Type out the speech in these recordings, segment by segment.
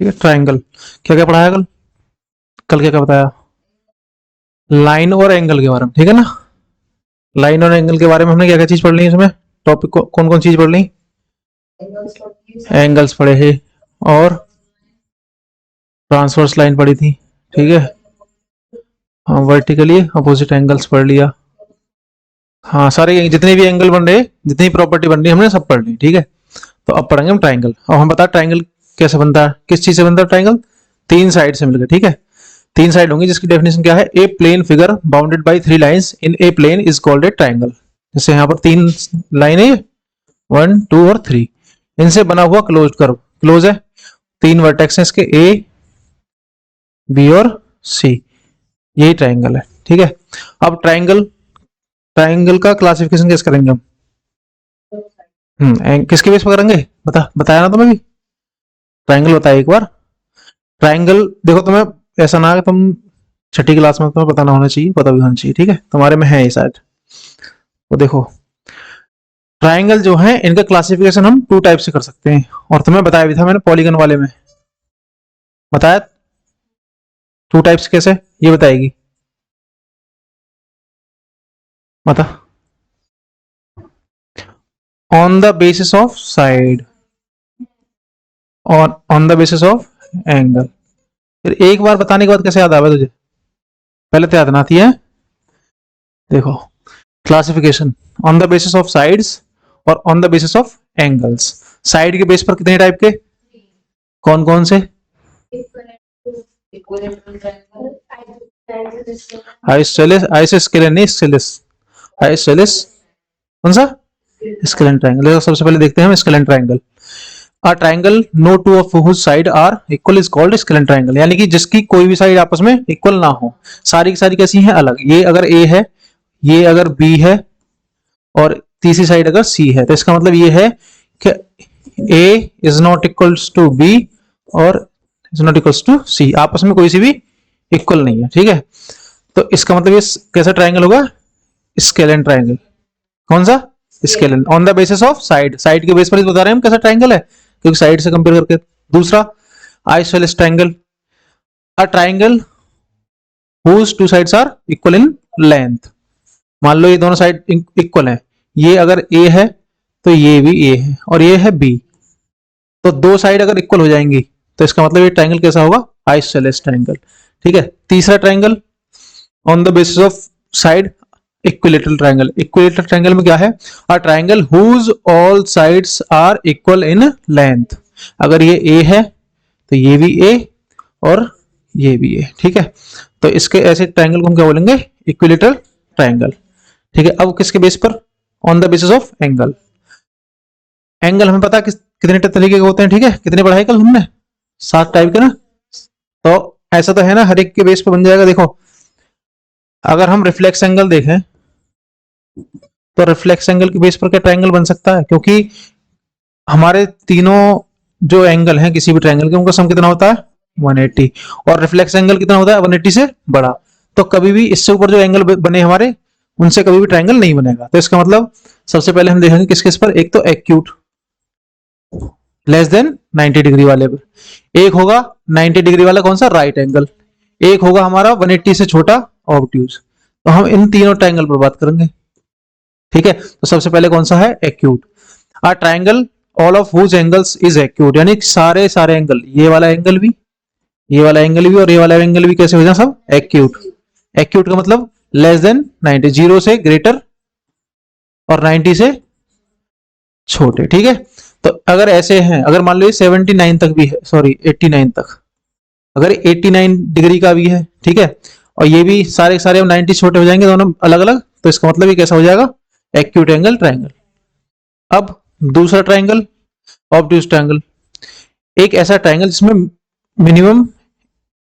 ठीक है। ट्राइंगल क्या क्या पढ़ाया कल? कल क्या क्या बताया? लाइन और एंगल के बारे में, ठीक है ना। लाइन और एंगल के बारे में हमने क्या क्या चीज पढ़ ली इसमें? टॉपिक कौन कौन चीज पढ़ ली? एंगल्स पढ़े हैं और ट्रांसवर्स लाइन पढ़ी थी, ठीक है। हाँ, वर्टिकली अपोजिट एंगल्स पढ़ लिया। हाँ, सारे जितने भी एंगल बन रहे, जितनी प्रॉपर्टी बन रही हमने सब पढ़ ली, ठीक है। तो अब पढ़ेंगे हम ट्राइंगल। अब हम बता ट्राइंगल कैसे बनता है, किस चीज से बनता है ट्राइंगल? तीन साइड से मिलकर, ठीक है। तीन साइड होंगी जिसकी डेफिनेशन क्या है? A plane figure bounded by three lines in a plane is called a triangle. जैसे यहाँ पर तीन लाइन है, 1 2 और 3, इनसे बना हुआ क्लोज कर्व, क्लोज है। तीन वर्टेक्स हैं इसके, ए बी और सी, यही ट्राइंगल है, ठीक है। अब ट्राइंगल, ट्राइंगल का क्लासिफिकेशन कैसे करेंगे हम? किसके बेस पर करेंगे? बताया ना तुम्हें भी, ट्राइंगल बताया एक बार। ट्राइंगल देखो, तुम्हें ऐसा ना कि तुम छठी क्लास में तुम्हें पता ना होना चाहिए, पता भी होना चाहिए, ठीक है। तुम्हारे में है ये शायद। तो देखो, ट्राइंगल जो है इनका क्लासिफिकेशन हम टू टाइप से कर सकते हैं, और तुम्हें बताया भी था मैंने पॉलीगन वाले में, बताया टू टाइप्स कैसे, ये बताएगी, बता। On the basis of side और on the basis of angle. फिर एक बार बताने के बाद कैसे याद आवे तुझे? पहले तो याद ना आती है। देखो, classification on the basis of sides और on the basis of angles. Side के बेस पर कितने टाइप के, कौन कौन से? आइसोसेलेस, आइसोस्केलेन नहीं, स्केलेस, आइसोसेलेस कौन सा? Scalene triangle. सबसे पहले देखते हैं हम scalene triangle. A triangle no two of whose side are equal is called scalene triangle, यानी कि जिसकी कोई भी साइड आपस में इक्वल ना हो, सारी की सारी कैसी हैं? अलग। ये अगर ए है, ये अगर बी है, और तीसरी साइड अगर सी है, तो इसका मतलब ये है कि A is not equals to B और is not equals to C, आपस में कोई सी भी इक्वल नहीं है, ठीक है। तो इसका मतलब ये कैसा ट्राइंगल होगा? Scalene triangle. कौन सा? Scalene. On the basis of side, side के बेस पर बता रहे हैं हम कैसा ट्राइंगल है, क्योंकि साइड से कंपेयर करके। दूसरा isosceles triangle, a triangle whose two sides are equal in length. मान लो ये दोनों साइड इक्वल है, ये अगर ए है तो ये भी ए है, और ये है बी, तो दो साइड अगर इक्वल हो जाएंगी तो इसका मतलब ये ट्राइंगल कैसा होगा? आइसोसेलेस ट्राइंगल, ठीक है। तीसरा triangle on the basis of side, equilateral triangle. Equilateral triangle में क्या है? A triangle whose all sides are equal in length. अगर ये ए है तो ये भी ए और ये भी ए, ठीक है। तो इसके ऐसे ट्राइंगल को हम क्या बोलेंगे? इक्विलेटरल ट्राइंगल, ठीक है। अब किसके बेस पर? On the basis of angle. Angle हमें पता कितने तरीके के होते हैं, ठीक है। कितने पढ़ाए कल हमने? 7 टाइप के ना। तो ऐसा तो है ना, हर एक के बेस पर बन जाएगा। देखो, अगर हम रिफ्लेक्स एंगल देखें तो रिफ्लेक्स एंगल के बेस पर क्या ट्राइंगल बन सकता है? क्योंकि हमारे तीनों जो एंगल हैं किसी भी ट्राइंगल के, उनका सम कितना होता है? 180, और रिफ्लेक्स एंगल कितना होता है? 180 से बड़ा। तो कभी भी इससे ऊपर जो एंगल बने हमारे, उनसे कभी भी ट्राइंगल नहीं बनेगा। तो इसका मतलब सबसे पहले हम देखेंगे किस किस पर। एक तो एक्यूट, लेस देन 90 डिग्री वाले पर। एक होगा 90 डिग्री वाला, कौन सा? Right angle. एक होगा हमारा 180 से छोटा, ऑब्ट्यूज। तो हम इन तीनों ट्राइंगल पर बात करेंगे, ठीक है। तो सबसे पहले कौन सा है? Acute. A triangle all of whose angles is acute, यानी सारे सारे एंगल, ये वाला एंगल भी, ये वाला एंगल भी और ये वाला एंगल भी कैसे हो जाए? सब एक्यूट। एक्यूट का मतलब लेस देन 90, 0 से ग्रेटर और 90 से छोटे, ठीक है। तो अगर ऐसे हैं, अगर मान लो 79 तक भी है, सॉरी 89 तक, अगर 89 डिग्री का भी है, ठीक है, और ये भी सारे सारे 90 छोटे हो जाएंगे दोनों अलग अलग, तो इसका मतलब ये कैसा हो जाएगा? Acute angle triangle. अब दूसरा ट्राइंगल, ऑब्ट्यूज ट्राइंगल। एक ऐसा ट्राइंगल जिसमें मिनिमम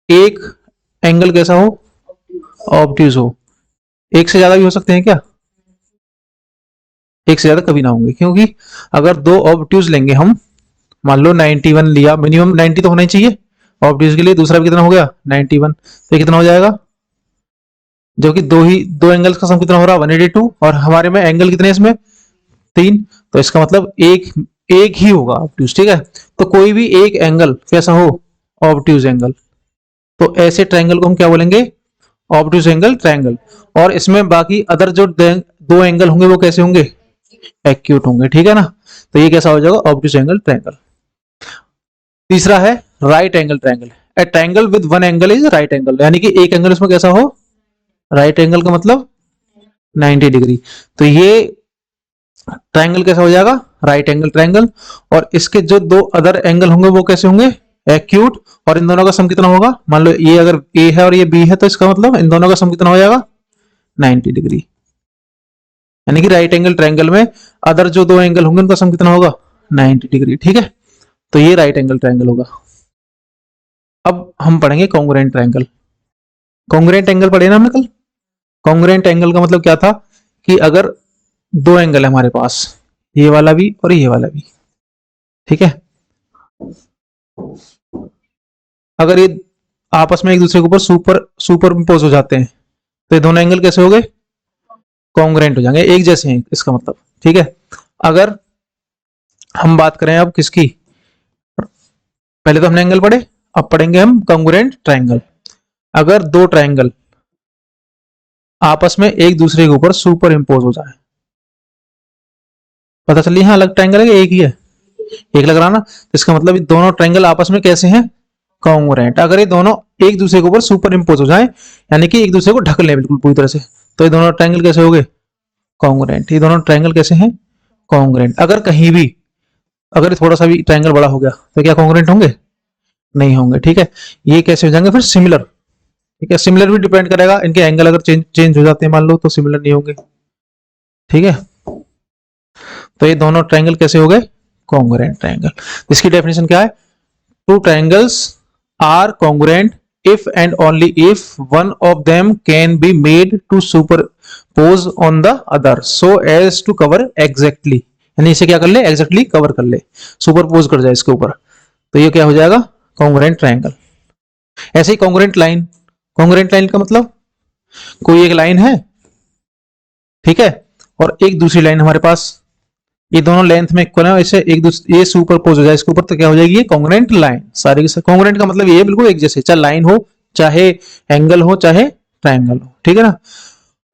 एक एंगल कैसा हो? ऑब्ट्यूज हो। एक से ज्यादा भी हो सकते हैं क्या? एक से ज्यादा कभी ना होंगे, क्योंकि अगर दो ऑब्ट्यूज लेंगे हम, मान लो 91 लिया, मिनिमम 90 तो होना ही चाहिए ऑब्ट्यूज के लिए। दूसरा भी कितना हो गया? 91। तो ये कितना हो जाएगा? जो कि दो एंगल्स का सम कितना हो रहा है? 182, और हमारे में एंगल कितने इसमें? 3। तो इसका मतलब एक एक ही होगा ऑब्ट्यूज, ठीक है। तो कोई भी एक एंगल कैसा हो? Obtuse angle. तो ऐसे ट्रायंगल को हम क्या बोलेंगे? Obtuse angle triangle. और इसमें बाकी अदर जो दो एंगल होंगे वो कैसे होंगे? एक्यूट होंगे, ठीक है ना। तो ये कैसा हो जाएगा? Obtuse angle triangle. तीसरा है right angle triangle. A triangle with one angle is right angle, यानी कि एक एंगल इसमें कैसा हो? राइट एंगल का मतलब 90 डिग्री। तो ये ट्रायंगल कैसा हो जाएगा? Right angle triangle. और इसके जो दो अदर एंगल होंगे वो कैसे होंगे? एक्यूट। और इन दोनों का सम कितना होगा? मान लो ये अगर ए है और ये बी है, तो इसका मतलब इन दोनों का सम कितना हो जाएगा? 90 डिग्री। यानी कि राइट एंगल ट्रायंगल में अदर जो दो एंगल होंगे उनका सम कितना होगा? 90 डिग्री, ठीक है। तो ये राइट एंगल ट्रायंगल होगा। अब हम पढ़ेंगे कॉन्ग्रुएंट ट्रायंगल। कॉन्ग्रुएंट एंगल पढ़े ना हमने कल। कॉन्ग्रुएंट एंगल का मतलब क्या था कि अगर दो एंगल है हमारे पास, ये वाला भी और ये वाला भी, ठीक है। अगर ये आपस में एक दूसरे के ऊपर सुपर इम्पोज हो जाते हैं, तो ये दोनों एंगल कैसे हो गए? कॉन्ग्रुएंट हो जाएंगे, एक जैसे हैं इसका मतलब, ठीक है। अगर हम बात करें अब किसकी, पहले तो हमने एंगल पढ़े, अब पढ़ेंगे हम कॉन्ग्रुएंट ट्रायंगल। अगर दो ट्रायंगल आपस में एक दूसरे के ऊपर सुपर इम्पोज हो जाए, पता चलिए यहाँ अलग ट्रायंगल है, एक ही है, एक लग रहा ना, तो इसका मतलब दोनों ट्रायंगल आपस में कैसे हैं? कॉन्ग्रुएंट। अगर ये दोनों एक दूसरे के ऊपर सुपर इम्पोज हो जाए, यानी कि एक दूसरे को ढक ले बिल्कुल पूरी तरह से, तो ये दोनों ट्रायंगल कैसे हो गए? कॉन्ग्रुएंट। ये दोनों ट्रायंगल कैसे हैं? कॉन्ग्रुएंट। अगर कहीं भी अगर थोड़ा सा भी ट्रायंगल बड़ा हो गया तो क्या कॉन्ग्रुएंट होंगे? नहीं होंगे, ठीक है। ये कैसे हो जाएंगे फिर? सिमिलर, ठीक है। सिमिलर भी डिपेंड करेगा, इनके एंगल अगर चेंज हो जाते हैं मान लो, तो सिमिलर नहीं होंगे, ठीक है। तो ये दोनों ट्रायंगल कैसे हो गए? Congruent triangle. इसकी डेफिनेशन क्या है? Two triangles are congruent if and only if one of them can be made to superpose on the other so as to cover exactly, यानी इसे क्या कर ले? exactly कवर कर ले, सुपरपोज कर जाए इसके ऊपर, तो ये क्या हो जाएगा? Congruent triangle. ऐसे ही कॉन्ग्रुएंट लाइन। कॉन्ग्रुएंट लाइन का मतलब कोई एक लाइन है, ठीक है, और एक दूसरी लाइन हमारे पास, ये दोनों लेंथ में इक्वल है, इसे एक दूसरे ये सुपरपोज हो जाए इसके ऊपर, तो क्या हो जाएगी? ये कॉन्ग्रुएंट लाइन। सारी की कॉन्ग्रुएंट का मतलब ये है बिल्कुल एक जैसे, चाहे लाइन हो, चाहे एंगल हो, चाहे ट्रायंगल हो, ठीक है ना।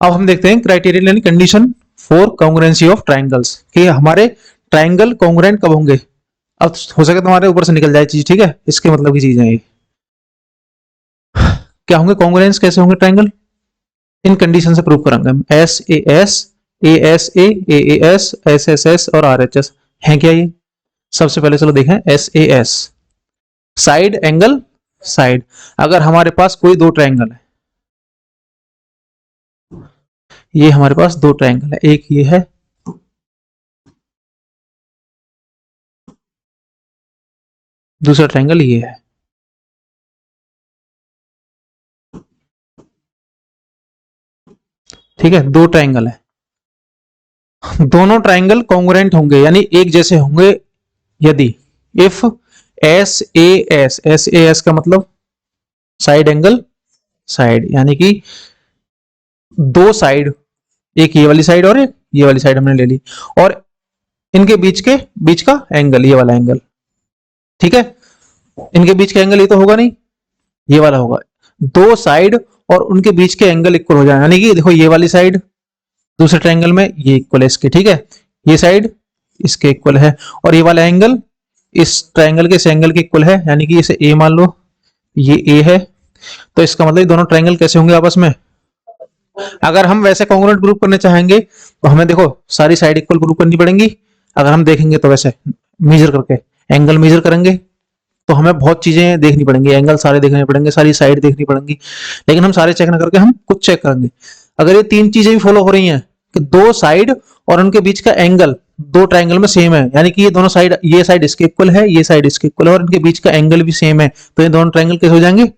अब हम देखते हैं क्राइटेरिया यानी condition for congruency of triangles, कि हमारे ट्रायंगल कॉन्ग्रुएंट कब होंगे। अब हो सके तो हमारे ऊपर से निकल जाए चीज, ठीक है, इसके मतलब की चीज है ये। क्या होंगे कॉन्ग्रुएंस, कैसे होंगे ट्रायंगल? इन कंडीशन से प्रूव करेंगे हम। S A S A S S S S और आर एच एस है क्या ये? सबसे पहले चलो देखें S A S, side angle side. अगर हमारे पास कोई दो ट्रायंगल है, ये हमारे पास दो ट्रायंगल है, एक ये है, दूसरा ट्रायंगल ये है, ठीक है, दो ट्रायंगल है। दोनों ट्रायंगल कॉन्ग्रुएंट होंगे यानी एक जैसे होंगे यदि इफ एस ए एस का मतलब साइड एंगल साइड, यानी कि दो साइड, एक ये वाली साइड और एक ये वाली साइड हमने ले ली, और इनके बीच का एंगल ये वाला एंगल, ठीक है। इनके बीच का एंगल ये तो होगा नहीं, ये वाला होगा। दो साइड और उनके बीच के एंगल इक्वल हो जाए, यानी कि देखो ये वाली साइड दूसरे ट्रायंगल में ये इक्वल है इसके, ठीक है, ये साइड इसके इक्वल है, और ये वाला एंगल इस ट्रायंगल के इस एंगल के इक्वल है, यानी कि इसे ए मान लो, ये ए है। तो इसका मतलब दोनों ट्रायंगल कैसे होंगे आपस में? अगर हम वैसे कॉन्ग्रुएंट ग्रुप करने चाहेंगे तो हमें देखो सारी साइड इक्वल ग्रुप करनी पड़ेंगी। अगर हम देखेंगे तो वैसे मेजर करके एंगल मेजर करेंगे तो हमें बहुत चीजें देखनी पड़ेंगी, एंगल सारे देखने पड़ेंगे, सारी साइड देखनी पड़ेंगी, लेकिन हम सारे चेक ना करके हम कुछ चेक करेंगे। अगर ये तीन चीजें भी फॉलो हो रही हैं कि दो साइड और उनके बीच का एंगल दो ट्रायंगल में सेम है, यानी कि ये दोनों साइड, ये साइड इसके इक्वल है, ये साइड इसके इक्वल है, और इनके बीच का एंगल भी सेम है, तो ये दोनों ट्रायंगल कैसे हो जाएंगे?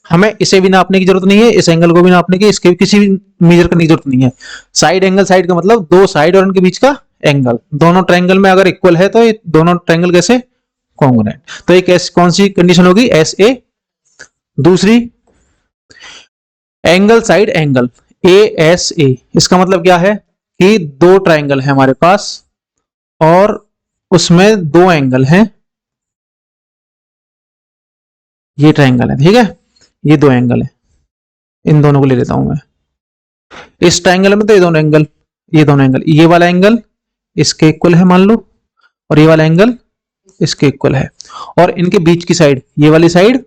हमें इसे भी नापने की जरूरत नहीं है, इस एंगल को भी नापने की, इसके किसी भी मेजर करने की जरूरत नहीं है। साइड एंगल साइड का मतलब दो साइड और उनके बीच का एंगल दोनों ट्रायंगल में अगर इक्वल है तो ये दोनों ट्रायंगल कैसे? कॉन्ग्रुएंट। तो एक कौन सी कंडीशन होगी? S A. दूसरी angle side angle A S A, इसका मतलब क्या है कि दो ट्रायंगल है हमारे पास और उसमें दो एंगल हैं, ये ट्राइंगल है, ठीक है, ये दो एंगल है, इन दोनों को ले लेता हूं मैं। इस ट्राइंगल में तो ये दोनों एंगल, ये वाला एंगल इसके इक्वल है मान लो, और ये वाला एंगल इसके इक्वल है, और इनके बीच की साइड, ये वाली साइड,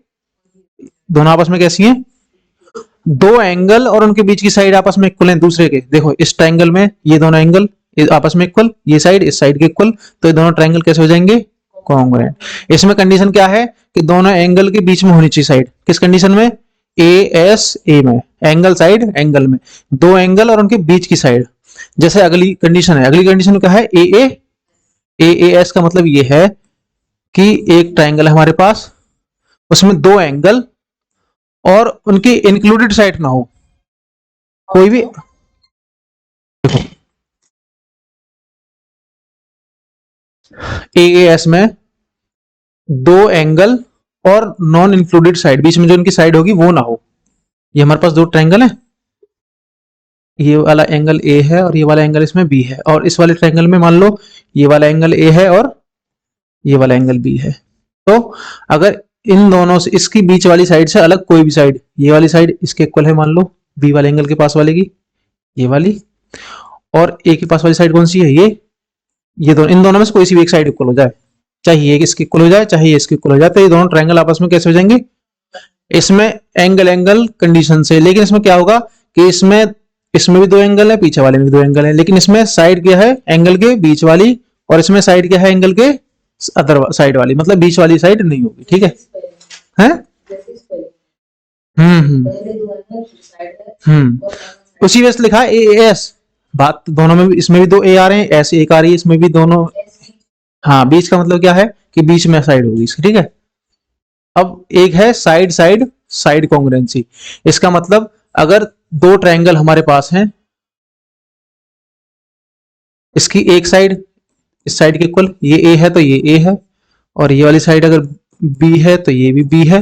दोनों आपस में कैसी हैं, दो एंगल और उनके बीच की साइड आपस में इक्वल हैं दूसरे के। देखो इस ट्राइंगल में ये दोनों एंगल आपस में इक्वल, ये साइड इस साइड के इक्वल, तो ये दोनों ट्राइंगल कैसे हो जाएंगे, कॉन्ग्रुएंट। इसमें कंडीशन क्या है कि दोनों एंगल के बीच में होनी चाहिए साइड, किस कंडीशन में, ए एस ए में, एंगल साइड एंगल में, दो एंगल और उनके बीच की साइड। जैसे अगली कंडीशन है, अगली कंडीशन क्या है, ए ए एस का मतलब ये है कि एक ट्राइंगल है हमारे पास, उसमें दो एंगल और उनकी इंक्लूडेड साइड ना हो कोई भी। देखो एएस में दो एंगल और नॉन इंक्लूडेड साइड, बीच में जो उनकी साइड होगी वो ना हो। ये हमारे पास दो ट्राइंगल है, ये वाला एंगल ए है और ये वाला एंगल इसमें बी है, और इस वाले ट्राइंगल में मान लो ये वाला एंगल ए है और ये वाला एंगल बी है। तो अगर इन दोनों से, इसकी बीच वाली साइड से अलग कोई भी साइड, ये वाली साइड इसके इक्वल है मान लो बी वाले एंगल के पास वाले की, ये वाली, और ए के पास वाली साइड कौन सी है, ये दोनों, इन दोनों में से कोई सी भी एक साइड इक्वल हो जाए, चाहे ये इसके इक्वल हो जाए चाहे ये इसके इक्वल हो जाए, तो ये दोनों ट्रायंगल आपस में कैसे हो जाएंगे, इसमें एंगल एंगल कंडीशन से। लेकिन इसमें क्या होगा कि इसमें भी दो एंगल है, पीछे वाले में भी दो एंगल है, लेकिन इसमें साइड क्या है, एंगल के बीच वाली, और इसमें साइड क्या है, एंगल के अदर साइड वाली, मतलब बीच वाली साइड नहीं होगी, ठीक है, हैं? हम्म। उसी वजह से लिखा है ए एस, बात दोनों में भी, इसमें भी दो ए आ रहे हैं, ऐसे एक आ रही है, इसमें भी दोनों। हाँ, बीच का मतलब क्या है कि बीच में साइड होगी इसकी, ठीक है। अब एक है साइड साइड साइड कॉन्ग्रुएंसी, इसका मतलब अगर दो ट्रायंगल हमारे पास हैं, इसकी एक साइड इस साइड के इक्वल, ये ए है तो ये ए है, और ये वाली साइड अगर बी है तो ये भी बी है,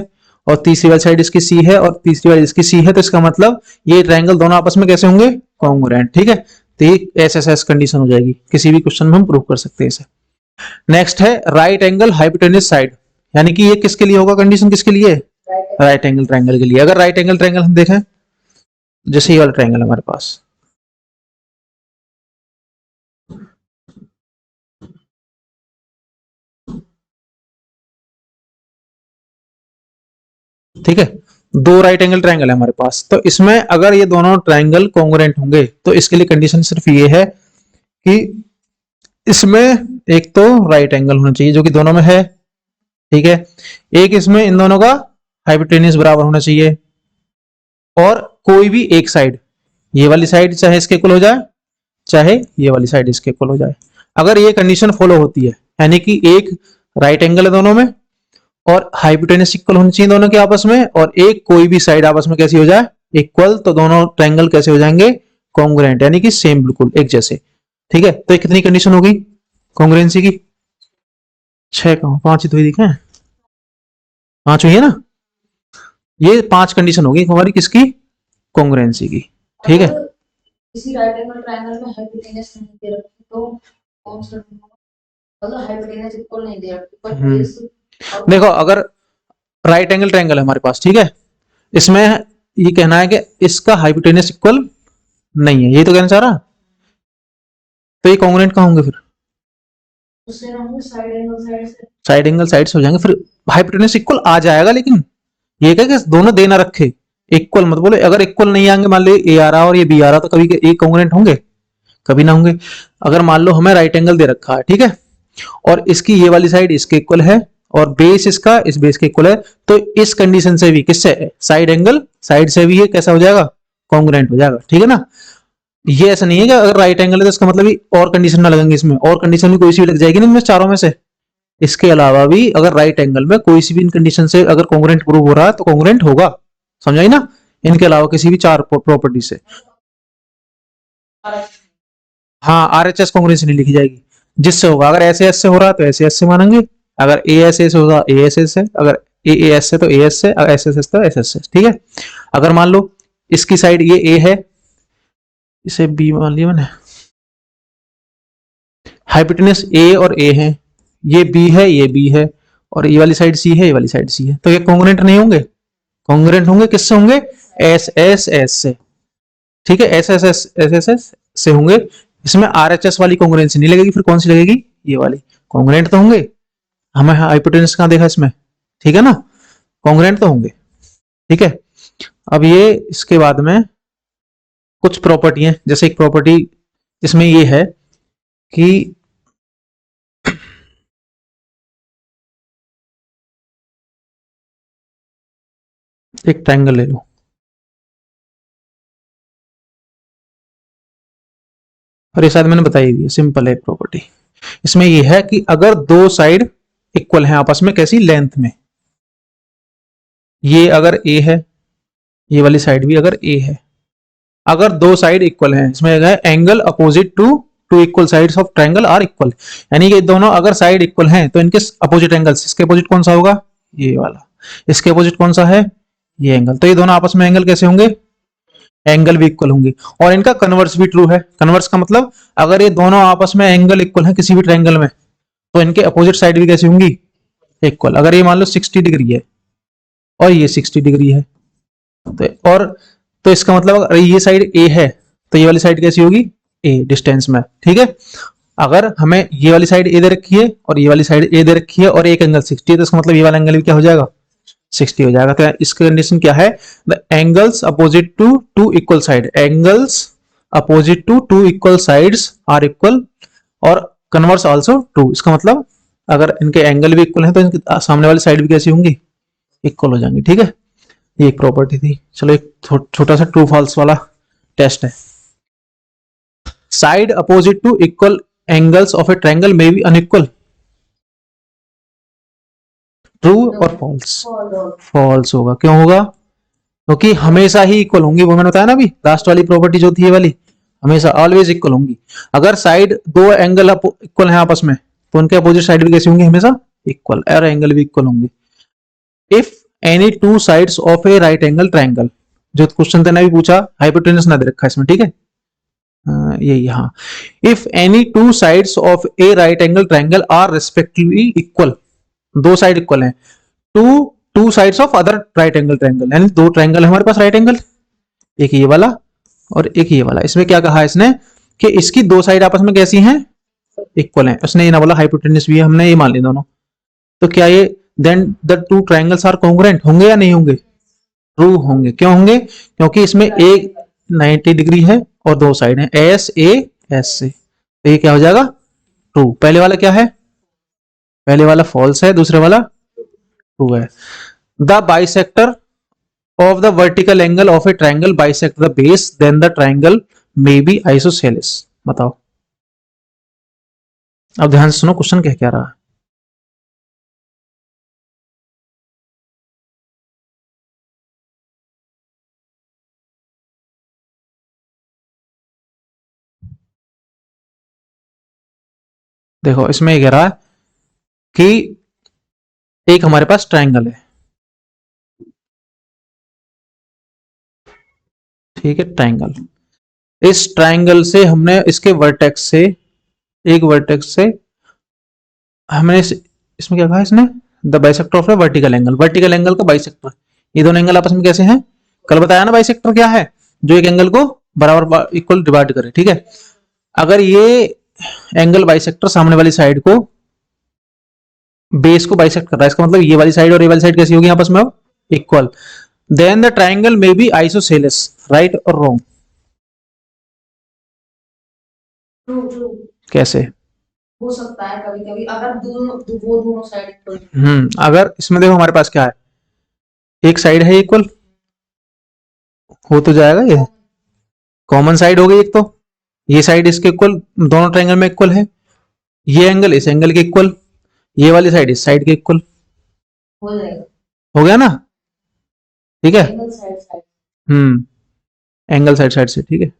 और तीसरी वाली साइड इसकी सी है और तीसरी वाली इसकी सी है, तो इसका मतलब ये ट्रायंगल दोनों आपस में कैसे होंगे, कॉन्ग्रुएंट, ठीक है। तो ये एसएसएस कंडीशन हो जाएगी, किसी भी क्वेश्चन में हम प्रूव कर सकते हैं इसे। नेक्स्ट है राइट एंगल हाइपोटेन्यूज साइड, यानी कि ये किसके लिए होगा, कंडीशन किसके लिए, राइट एंगल ट्रायंगल के लिए। अगर राइट एंगल ट्रायंगल हम देखें, जैसे ये वाला ट्रायंगल हमारे पास, ठीक है, दो राइट एंगल ट्रायंगल है हमारे पास, तो इसमें अगर ये दोनों ट्रायंगल कॉन्ग्रुएंट होंगे तो इसके लिए कंडीशन सिर्फ ये है कि इसमें एक तो राइट एंगल होना चाहिए जो कि दोनों में है, ठीक है, एक इसमें इन दोनों का हाइपोटेन्यूज बराबर होना चाहिए, और कोई भी एक साइड, ये वाली साइड चाहे इसके इक्वल हो जाए चाहे ये वाली साइड इसके इक्वल हो जाए। अगर ये कंडीशन फॉलो होती है, यानी कि एक राइट एंगल है दोनों में और हाइपोटेन्यूज इक्वल होनी चाहिए दोनों के आपस में, और एक कोई भी साइड आपस में कैसी हो जाए, इक्वल, तो दोनों ट्रायंगल कैसे हो जाएंगे, कॉन्ग्रुएंट, यानी कि सेम, बिल्कुल एक जैसे, ठीक है। तो कितनी कंडीशन होगी कॉन्ग्रुएंसी की, 6 कहां, 5 ही तो दिखे, 5 हुई है ना, ये 5 कंडीशन होगी हमारी किसकी, कॉन्ग्रुएंसी की, ठीक है। किसी राइट एंगल ट्रायंगल में हाइपोटेन्यूज नहीं दे रखी तो कौन सा, मतलब हाइपोटेन्यूज इक्वल नहीं दे रखी, पर देखो अगर राइट एंगल ट्रायंगल है हमारे पास, ठीक है, इसमें ये कहना है कि इसका हाइपोटेन्यूज इक्वल नहीं है, ये तो कहना चाह रहा, तो ये कॉन्ग्रुएंट कहां होंगे फिर, उससे ना होंगे साइड एंगल साइड से, साइड एंगल साइड से हो जाएंगे, फिर हाइपोटेन्यूज इक्वल आ जाएगा, लेकिन ये क्या कि दोनों दे ना रखे, इक्वल मत बोले, अगर इक्वल नहीं आएंगे, मान लो ए आ रहा और ये बी आ रहा, तो कभी एक कॉन्ग्रुएंट होंगे, कभी ना होंगे। अगर मान लो हमें राइट एंगल दे रखा है, ठीक है, और इसकी ये वाली साइड इसके इक्वल है और बेस इसका इस बेस के इक्वल है, तो इस कंडीशन से भी किससे, साइड एंगल साइड से भी ये कैसा हो जाएगा, कॉन्ग्रुएंट हो जाएगा, ठीक है ना। ये ऐसा नहीं है कि अगर राइट एंगल है तो इसका मतलब ही और कंडीशन ना लगेंगे, इसमें और कंडीशन भी कोई सी भी लग जाएगी ना इनमें चारों में से। इसके अलावा भी अगर राइट एंगल में कोई सी भी इन कंडीशन से अगर कॉन्ग्रुएंट प्रूव हो रहा है तो कॉन्ग्रुएंट होगा, समझाई ना, इनके अलावा किसी भी चार प्रॉपर्टी से। हाँ, आरएचएस कॉन्ग्रुएंसी नहीं लिखी जाएगी, जिससे होगा, अगर ऐसे एस से हो रहा है तो ऐसे एस से मानेंगे, अगर ए एस एस होगा ए एस एस से, अगर ए एस से तो ए एस से, अगर एस एस एस तो एस एस से, ठीक है। अगर मान लो इसकी साइड ये ए है, इसे बी मान लिया मैंने, हाइपोटेन्यूज ए और ए है, ये बी है ये बी है, और ये वाली साइड सी है, ये वाली साइड सी है, तो ये कॉन्ग्रुएंट नहीं होंगे? कॉन्ग्रुएंट होंगे किससे होंगे? एस एस एस से, ठीक है, S S S S S S से होंगे। इसमें आर एच एस वाली कॉन्ग्रुएंसी नहीं लगेगी, फिर कौन सी लगेगी? ये वाली। कॉन्ग्रुएंट तो होंगे, हमें हाइपोटेनस कहाँ देखा इसमें, ठीक है ना, कॉन्ग्रुएंट तो होंगे, ठीक है। अब ये इसके बाद में कुछ प्रॉपर्टी है, जैसे एक प्रॉपर्टी इसमें ये है कि एक ट्रायंगल ले लो, और ये शायद मैंने बताई हुई है, सिंपल है प्रॉपर्टी। इसमें ये है कि अगर दो साइड इक्वल हैं आपस में, कैसी? लेंथ में। ये अगर ए है, ये वाली साइड भी अगर ए है, अगर दो साइड इक्वल हैं, इसमें है angle opposite to two equal sides of triangle are equal, यानी कि दोनों अगर साइड इक्वल हैं तो इनके अपोजिट एंगल्स, इसके अपोजिट कौन सा होगा? ये वाला। इसके अपोजिट कौन सा है? ये एंगल। तो ये दोनों आपस में एंगल कैसे होंगे? एंगल भी इक्वल होंगे। और इनका कन्वर्स भी ट्रू है। कन्वर्स का मतलब अगर ये दोनों आपस में एंगल इक्वल है किसी भी ट्रायंगल में, तो इनके अपोजिट साइड भी कैसी होंगी? इक्वल। अगर ये मान लो 60 डिग्री है और ये 60 डिग्री है, तो इसका मतलब अगर ये साइड ए है तो ये वाली साइड कैसी होगी? ए डिस्टेंस में, ठीक है। अगर हमें ये वाली साइड ए दे रखी है और ये वाली साइड ए दे रखी है और एक एंगल 60 है, तो इसका मतलब ये वाला एंगल भी क्या हो जाएगा? 60 हो जाएगा। तो इसकी कंडीशन क्या है? The angles opposite to two equal side, angles opposite to two equal sides are equal, और कन्वर्स आल्सो ट्रू। इसका मतलब अगर इनके एंगल भी इक्वल है तो इनके सामने वाली साइड भी कैसी होंगी? इक्वल हो जाएंगी, ठीक है। ये एक प्रॉपर्टी थी। चलो एक छोटा सा ट्रू फॉल्स वाला टेस्ट है। Side opposite to equal angles of a triangle may be unequal, true और फॉल्स? फॉल्स होगा। क्यों होगा? क्योंकि हमेशा ही इक्वल होंगी, वो मैंने बताया ना अभी, लास्ट वाली प्रॉपर्टी जो थी ये वाली, हमेशा ऑलवेज इक्वल होंगी। अगर साइड दो एंगल इक्वल हैं आपस में तो उनके अपोजिट साइड भी कैसी होंगी? हमेशा इक्वल, और एंगल भी इक्वल होंगे। If any two sides of a right angle triangle, जो क्वेश्चन था ना भी पूछा, हाइपोटेनस ना दे रखा है इसमें, ठीक है। ये यहाँ, if any two sides of a right angle triangle are respectively equal, दो साइड इक्वल हैं, to two sides of other right angle triangle, यानी दो ट्रायंगल है हमारे पास राइट एंगल, एक ये वाला और एक ये वाला। इसमें क्या कहा इसने कि इसकी दो साइड आपस में कैसी हैं? इक्वल हैं। उसने ये ना बोला हाइपोटेनस भी है, हमने ये मान ली दोनों। तो क्या ये then the two triangles are congruent होंगे या नहीं होंगे? ट्रू होंगे। क्यों होंगे? क्योंकि इसमें एक 90 डिग्री है और दो साइड है एस ए एस से, तो ये क्या हो जाएगा? ट्रू। पहले वाला क्या है? पहले वाला फॉल्स है, दूसरे वाला ट्रू है। The bisector of the vertical angle of a triangle bisect the base, then the triangle may be isosceles। बताओ। अब ध्यान से सुनो क्वेश्चन क्या कह रहा है। देखो इसमें ये कह रहा है कि एक हमारे पास ट्रायंगल है, ठीक है, ट्रायंगल। इस ट्रायंगल से हमने इसके वर्टेक्स से, एक वर्टेक्स से हमने इसमें क्या कहा इसने? The bisector of the vertical angle, vertical angle का बाइसेक्टर। ये दोनों एंगल आपस में कैसे हैं? कल बताया ना बाइसेक्टर क्या है? जो एक एंगल को बराबर इक्वल डिवाइड करे, ठीक है। अगर ये एंगल बाइसेक्टर सामने वाली साइड को, बेस को बाइसेक्ट कर रहा है, इसका मतलब ये वाली साइड और ये वाली साइड कैसी होगी आपस में? Equal. Then the triangle may be isosceles, right और रॉन्ग? ट्रू। कैसे हो सकता है कभी कभी अगर वो दोनों साइड इक्वल। अगर इसमें देखो हमारे पास क्या है, एक साइड है इक्वल, हो तो जाएगा, ये कॉमन साइड हो गई एक, तो ये साइड इसके इक्वल, दोनों ट्रायंगल में इक्वल है, ये एंगल इस एंगल के इक्वल, ये वाली साइड इस साइड के इक्वल, हो जाएगा, हो गया ना, ठीक है। Angle side side. Angle side side से, ठीक है।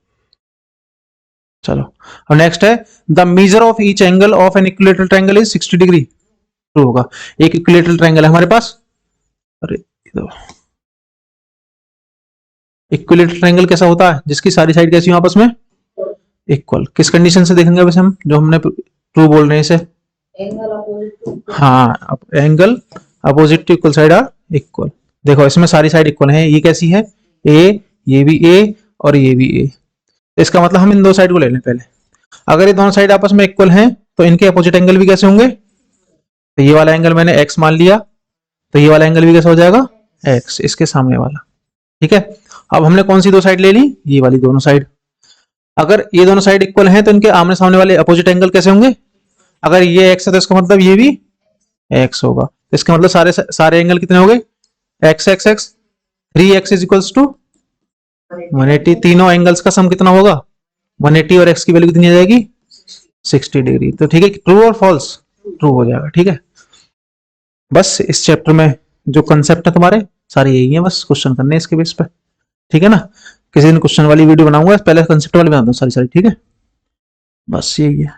चलो और नेक्स्ट है the measure of each angle of an equilateral triangle is 60 degree, true होगा। एक इक्विलैटरल ट्रायंगल है हमारे पास, अरे इक्विलैटरल ट्रायंगल कैसा होता है? जिसकी सारी साइड कैसी हो आपस में? इक्वल। किस कंडीशन से देखेंगे वैसे हम, जो हमने ट्रू बोल रहे हैं इसे? एंगल अपोजिट टू हाँ, angle opposite to equal side are equal. देखो इसमें सारी साइड इक्वल है, ये कैसी है, ए, ये भी ए और ये भी ए। तो इसका मतलब हम इन दो साइड को ले लें पहले। अगर ये दोनों साइड आपस में इक्वल हैं तो इनके अपोजिट एंगल भी कैसे होंगे, तो ये वाला एंगल मैंने x मान लिया, तो ये वाला एंगल भी कैसा हो जाएगा, x, इसके सामने वाला। ठीक है, अब हमने कौन सी दो साइड ले ली, ये वाली दोनों साइड। अगर ये दोनों साइड इक्वल हैं तो इनके आमने सामने वाले अपोजिट एंगल कैसे होंगे, अगर ये x है तो इसका मतलब ये भी x होगा। तो इसका मतलब सारे सारे एंगल कितने हो गए, x x x, 3x is equals to 180। तीनों एंगल्स का सम कितना होगा, 180, और x की वैल्यू कितनी आ जाएगी, 60 डिग्री। तो ठीक है, ट्रू और फॉल्स, ट्रू हो जाएगा। ठीक है, बस इस चैप्टर में जो कंसेप्ट है तुम्हारे सारे यही है, बस क्वेश्चन करने हैं इसके बेस पे। ठीक है ना, किसी दिन क्वेश्चन वाली वीडियो बनाऊंगा, पहले कंसेप्ट वाली बना दूं सारी सारी। ठीक है, बस यही है।